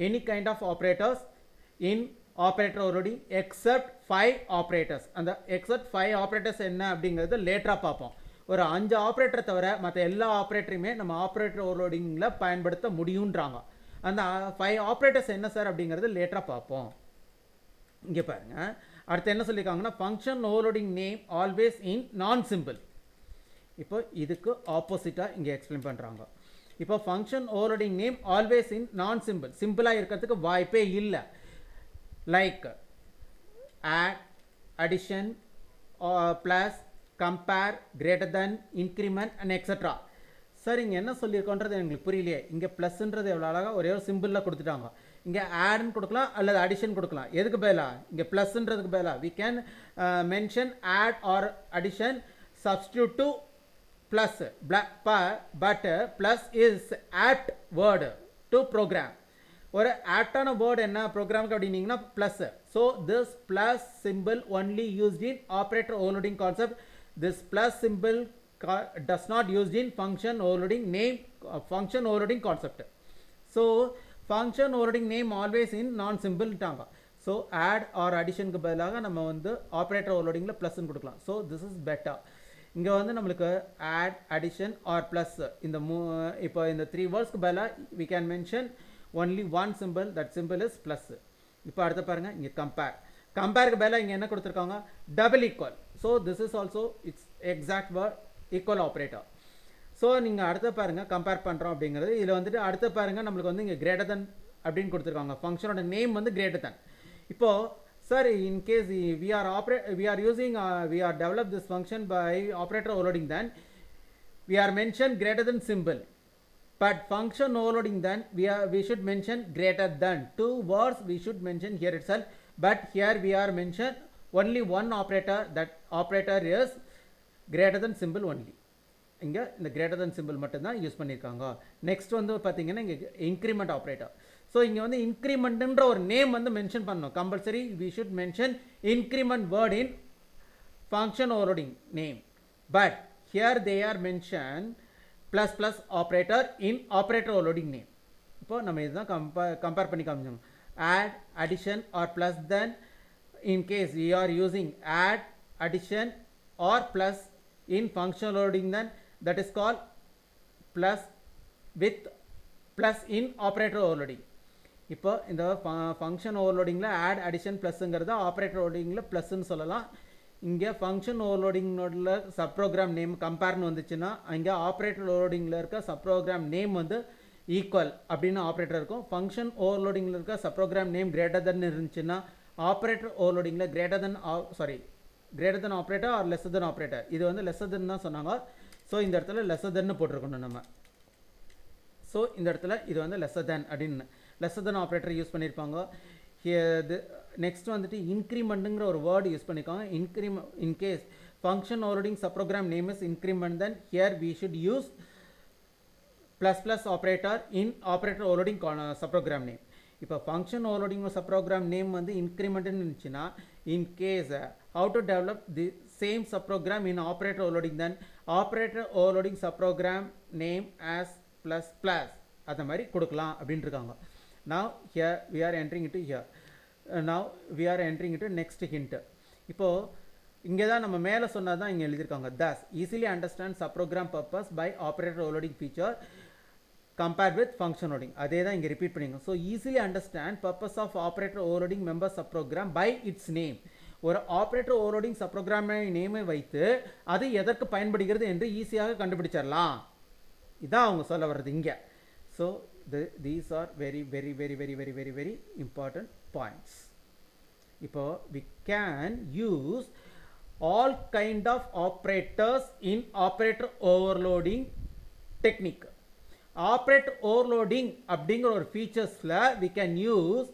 any kind of operators in operator overloading except 5 operators. அந்த except 5 operators என்ன அப்படிங்கிறது லேட்டராக பார்ப்போம். ஒரு 5 ஆப்ரேட்டர் தவிர மற்ற எல்லா ஆப்ரேட்டரையுமே நம்ம ஆப்ரேட்டர் ஓவர்லோடிங்கில் பயன்படுத்த முடியுன்றாங்க. அந்த 5 ஆப்ரேட்டர்ஸ் என்ன சார் அப்படிங்கிறது லேட்டராக பார்ப்போம். இங்கே பாருங்க, அடுத்து என்ன சொல்லியிருக்காங்கன்னா function overloading name always in non simple. இப்போ இதுக்கு ஆப்போசிட்டாக இங்கே எக்ஸ்பிளைன் பண்ணுறாங்க. இப்போ function overloading name always in non simple, சிம்பிளாக இருக்கிறதுக்கு வாய்ப்பே இல்லை. Like add, addition, plus, compare, greater than, increment and extra. Sir இங்கே என்ன சொல்லியிருக்கோன்றது எங்களுக்கு புரியலையே. இங்கே ப்ளஸ்ன்றது எவ்வளோ அழகாக ஒரே ஒரு சிம்பிளில் கொடுத்துட்டாங்க. இங்கே ஆட்னு கொடுக்கலாம் அல்லது அடிஷன் கொடுக்கலாம். எதுக்கு பதிலா இங்கே ப்ளஸ்ன்றதுக்கு பதிலா we can mention add or addition substitute to plus, but plus is apt word to program. ஒரு ஆப்டான வேர்டு என்ன ப்ரோக்ராமுக்கு அப்படின்னீங்கன்னா plus. So this plus symbol only used in operator overloading concept. This plus symbol does not used in function overloading name, function overloading concept. So function overloading name always in non simple ட்டாங்க. So add or addition க்கு பதிலாக நம்ம வந்து operator overloadingல plus ன்னு கொடுக்கலாம். So this is better. இங்க வந்து நம்மளுக்கு add, addition or plus இந்த இப்போ இந்த 3 wordsக்கு பதிலாக we can mention only one symbol, that symbol is plus. இப்போ அடுத்து பாருங்க, இங்க compare. கம்பேருக்கு பதிலாக இங்கே என்ன கொடுத்துருக்காங்க, double equal. So this is also it's exact word, equal operator. So நீங்கள் அடுத்த பாருங்கள் கம்பேர் பண்ணுறோம் அப்படிங்கிறது. இதில் வந்துட்டு அடுத்த பாருங்கள் நம்மளுக்கு வந்து இங்கே கிரேட்டர் தன் அப்படின்னு கொடுத்துருக்காங்க. ஃபங்க்ஷனோட நேம் வந்து கிரேட்டர் தன். இப்போது sir in case we are develop this function by operator overloading, then we are mention greater than symbol, but function overloading then we should mention greater than. 2 words we should mention here itself, but here we are mention only one operator, that operator is greater than symbol only. இங்கே இந்த greater than symbol மட்டும்தான் use பண்ணியிருக்காங்க. Next வந்து பார்த்தீங்கன்னா இங்கே increment operator. So இங்கே வந்து இன்க்ரிமெண்ட்ன்ற ஒரு நேம் வந்து மென்ஷன் பண்ணணும். Compulsory we should mention increment word in function overloading name, but here they are mentioned plus plus operator in operator overloading name. இப்போ நம்ம இதுதான் கம்பேர் பண்ணி காமிச்சோம். add, addition or plus, then in case we are using add, addition or plus in function overloading, then that is called plus with plus in operator overloading. இப்போ இந்த function ஓவர்லோடிங்கில் add, addition, ப்ளஸ்ங்கிறத operator ஓவர்லோடிங்கில் ப்ளஸ்ன்னு சொல்லலாம். இங்கே function ஓவர்லோடிங்கோட sub program name கம்பேர்னு வந்துச்சுன்னா இங்கே ஆப்ரேட்டர் ஓவர்லோடிங்கில் இருக்க சப் ப்ரோக்ராம் நேம் வந்து ஈக்குவல் அப்படின்னு ஆப்ரேட்டர் இருக்கும். ஃபங்க்ஷன் ஓவர்லோடிங்கில் இருக்க sub program name greater than இருந்துச்சுன்னா ஆப்ரேட்டர் ஓவர்லோடிங்கில் greater than operator or lesser than operator. இது வந்து லெஸ்ஸர் தென் தான் சொன்னாங்க. ஸோ இந்த இடத்துல லெஸ்ஸர் தென்னு போட்டிருக்கணும் நம்ம. ஸோ இந்த இடத்துல இது வந்து லெஸ்ஸர் தென் அப்படின்னு லெஸ்ஸர் தென் ஆப்ரேட்டர் யூஸ் பண்ணியிருப்பாங்க. நெக்ஸ்ட் வந்துட்டு இன்க்ரிமெண்ட்டுங்கிற ஒரு வேர்டு யூஸ் பண்ணியிருக்காங்க. In case function overloading sub program name is increment, then here we should use plus plus operator in operator overloading subprogram name. இப்போ function overloading subprogram name வந்து increment இருந்துச்சுன்னா in case how to develop the same subprogram in operator overloading, then operator overloading subprogram name as plus plus அந்த மாதிரி கொடுக்கலாம் அப்படின்னு இருக்காங்க. Now here we are entering into here. Now we are entering into next hint. இப்போ இங்கே தான் நம்ம மேலே சொன்னது தான் இங்கே எழுதியிருக்காங்க. thus easily understand subprogram purpose by operator overloading feature compared with function overloading. அதே தான் இங்கே ரிப்பீட் பண்ணிங்க. So easily understand purpose of operator overloading member sub program by its name. ஒரு ஆப்ரேட்டர் ஓவர்லோடிங் சப் ப்ரோக்ராமை நேமை வைத்து அது எதற்கு பயன்படுகிறது என்று ஈஸியாக கண்டுபிடிச்சிடலாம். இதான் அவங்க சொல்ல வர்றது இங்கே. So these are very very very very very very very important points. இப்போ we can use all kind of operators in operator overloading technique. Operator overloading அப்படிங்கிற ஒரு ஃபீச்சர்ஸில் we can use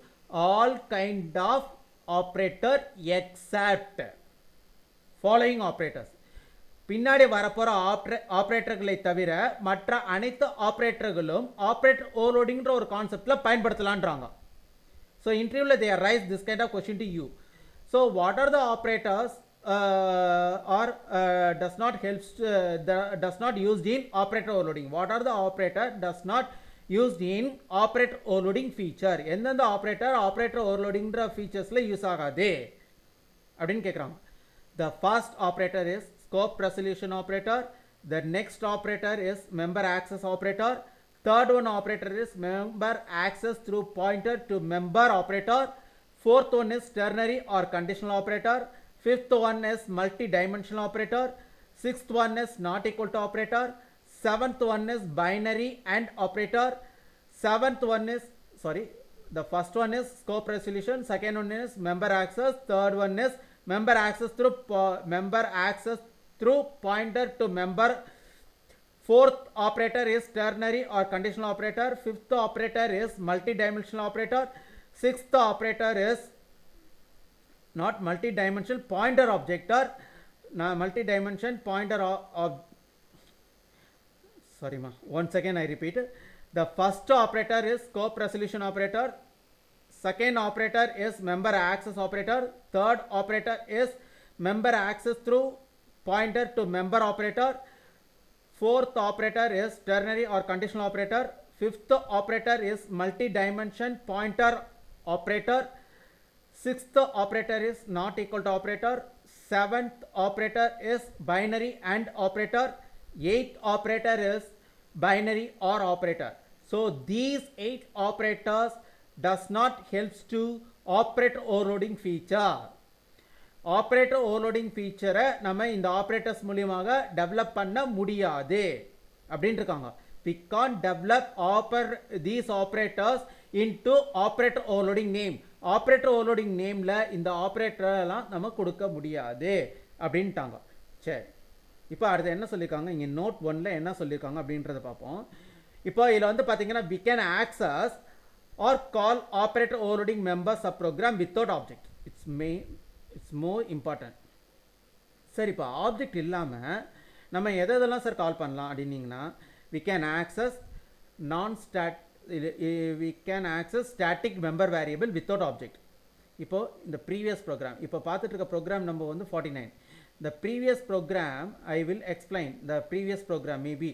all kind of operator except following operators. பின்னாடி வரப்போகிற ஆப்ரேட்டர்களை தவிர மற்ற அனைத்து ஆப்ரேட்டர்களும் operator ஓவர்லோடிங்கிற ஒரு கான்செப்டில் பயன்படுத்தலான்றாங்க. So interview they raise this kind of question to you. So what are the operators or does not used in operator overloading? What are the operator does not used in operator overloading feature. எந்தெந்த operator overloading featuresல use ஆகாது அப்படின்னு கேட்குறாங்க. The first operator is scope resolution operator. The next operator is member access operator. Third one operator is member access through pointer to member operator. Fourth one is ternary or conditional operator. Fifth one is multi-dimensional operator. Sixth one is not equal to operator. Seventh one is binary and operator. The first one is scope resolution. Second one is member access. Third one is member access through pointer to member. Fourth operator is ternary or conditional operator. Fifth operator is multi-dimensional operator. Sixth operator is not multi-dimensional pointer objector. Multi-dimension pointer once again I repeat. The first operator is scope resolution operator. Second operator is member access operator. Third operator is member access through pointer to member operator. Fourth operator is ternary or conditional operator. Fifth operator is multi-dimension pointer operator. Sixth operator is not equal to operator. Seventh operator is binary and operator. Eighth operator is binary or operator. So these 8 operators does not helps to operator overloading feature. Operator overloading feature நம்ம இந்த operators மூலமாக develop பண்ண முடியாது அப்படினு இருக்காங்க. We can't develop these operators into operator overloading name. Operator overloading nameல இந்த operator எல்லாம் நம்ம கொடுக்க முடியாது அப்படின்ட்டாங்க. சரி, இப்போ அடுத்து என்ன சொல்லிருக்காங்க, இங்க நோட் 1ல என்ன சொல்லிருக்காங்க அப்படின்றத பார்ப்போம். இப்போ இதுல வந்து பாத்தீங்கன்னா we can access or call operator overloading member subprogram without object. It's more important. சரி, இப்போ ஆப்ஜெக்ட் இல்லாம நம்ம எதெல்லாம் சார் கால் பண்ணலாம் அப்படின்னீங்கன்னா we can access static member variable without object. இப்போ இந்த previous program, இப்போ பார்த்துட்டு இருக்க program number வந்து 49. The previous program I will explain. The previous program maybe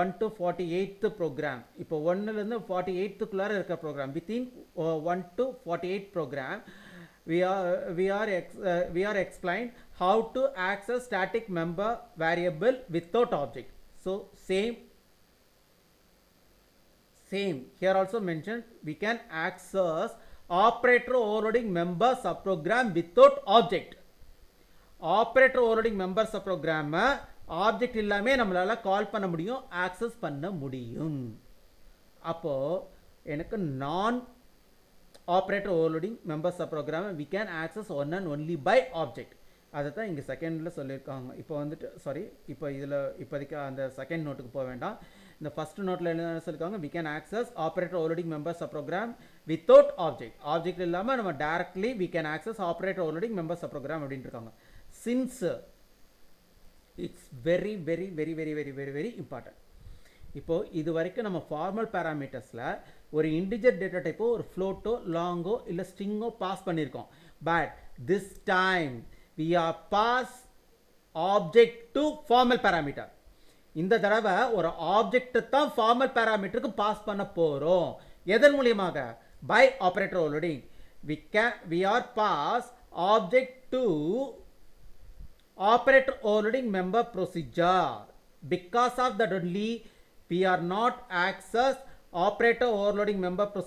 1 to 48th program. இப்போ 1ல இருந்து 48th குள்ளார இருக்க program. Within 1 to 48 program we are explained how to access static member variable without object. So same here also mentioned we can access operator overloading member subprogram without object. Operator overloading member subprogram object இல்லாமே நம்மளால கால் பண்ண முடியும், access பண்ண முடியும். அப்போ எனக்கு நான் operator overloading member subprogram we can access one and only by object. அதை தான் இங்கே செகண்டில் சொல்லியிருக்காங்க. இப்போ வந்துட்டு இப்போ இதில் இப்போதைக்கு அந்த செகண்ட் நோட்டுக்கு போக வேண்டாம். இந்த ஃபர்ஸ்ட் நோட்டில் என்ன சொல்லியிருக்காங்க, we can access operator overloading member subprogram without object. Object இல்லாமல் நம்ம directly we can access operator overloading member subprogram அப்படின்ட்டு இருக்காங்க. Since it's very important. இப்போ இது வரைக்கும் நம்ம ஃபார்மல் பேராமீட்டர்ஸில் ஒரு இன்டிஜர் டேட்டா டைப்போ ஒரு ஃப்ளோட்டோ லாங்கோ இல்லை ஸ்ட்ரிங்கோ பாஸ் பண்ணியிருக்கோம். But this time we are pass object to formal parameter. இந்த தடவை ஒரு ஆப்ஜெக்ட் தான் ஃபார்மல் பேராமீட்டருக்கு பாஸ் பண்ண போகிறோம். எதன் மூலியமாக? by operator overloading. we are pass object to operator overloading member procedure. Because of that only we are not access operator overloading member procedure